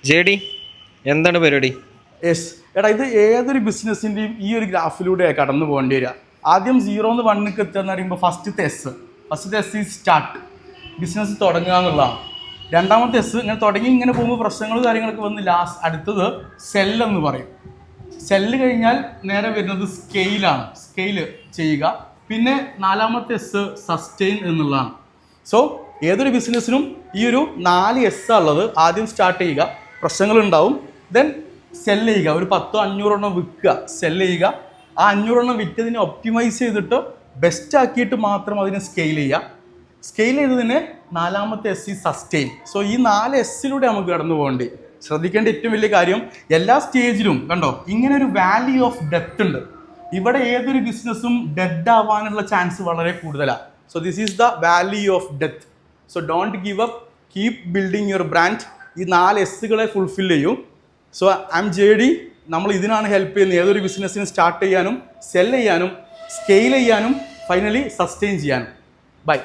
J D എന്താണ് പരിപാടി? Yes എടാ, ഇത് ഏതൊരു ബിസിനസ്സിൻ്റെയും ഈ ഒരു ഗ്രാഫിലൂടെ കടന്നു പോകേണ്ടി വരിക. ആദ്യം 0 to 1 എത്തുക എന്ന് പറയുമ്പോൾ ഫസ്റ്റത്തെ എസ് ഈസ് സ്റ്റാർട്ട്, ബിസിനസ് തുടങ്ങുക എന്നുള്ളതാണ്. രണ്ടാമത്തെ എസ് ഇങ്ങനെ തുടങ്ങി ഇങ്ങനെ പോകുമ്പോൾ പ്രശ്നങ്ങളും കാര്യങ്ങളൊക്കെ വന്ന് അടുത്തത് സെല്ല് എന്ന് പറയും. സെല്ല് കഴിഞ്ഞാൽ നേരെ വരുന്നത് സ്കെയിലാണ്, സ്കെയില് ചെയ്യുക. പിന്നെ നാലാമത്തെ എസ് സസ്റ്റെയിൻ എന്നുള്ളതാണ്. സോ ഏതൊരു ബിസിനസ്സിനും ഈ ഒരു 4 എസ് ഉള്ളത്. ആദ്യം സ്റ്റാർട്ട് ചെയ്യുക, പ്രശ്നങ്ങളുണ്ടാവും. ദെൻ സെല്ല് ചെയ്യുക, ഒരു 10-500 വിൽക്കുക, സെല്ല് ചെയ്യുക. ആ 500 വിറ്റതിനെ ഒപ്റ്റിമൈസ് ചെയ്തിട്ട് ബെസ്റ്റ് ആക്കിയിട്ട് മാത്രം അതിനെ സ്കെയിൽ ചെയ്യുക. സ്കെയിൽ ചെയ്തതിന് നാലാമത്തെ എസ് ഈ സസ്റ്റെയിൻ. സോ ഈ 4 എസ്സിലൂടെ നമുക്ക് കടന്നു പോകേണ്ടി. ശ്രദ്ധിക്കേണ്ട ഏറ്റവും വലിയ കാര്യം, എല്ലാ സ്റ്റേജിലും കണ്ടോ ഇങ്ങനെ ഒരു വാല്യൂ ഓഫ് ഡെത്ത് ഉണ്ട്. ഇവിടെ ഏതൊരു ബിസിനസ്സും ഡെഡ് ആവാനുള്ള ചാൻസ് വളരെ കൂടുതലാണ്. So this is the value of death. So don't give up, keep building your brand. ഈ 4 എസ്സുകളെ ഫുൾഫിൽ ചെയ്യും. So I M JD. നമ്മൾ ഇതിനാണ് ഹെൽപ്പ് ചെയ്യുന്നത് ഏതൊരു ബിസിനസ്സിനും സ്റ്റാർട്ട് ചെയ്യാനും, സെൽ ചെയ്യാനും, സ്കെയിൽ ചെയ്യാനും, ഫൈനലി സസ്റ്റെയിൻ ചെയ്യാനും. ബൈ.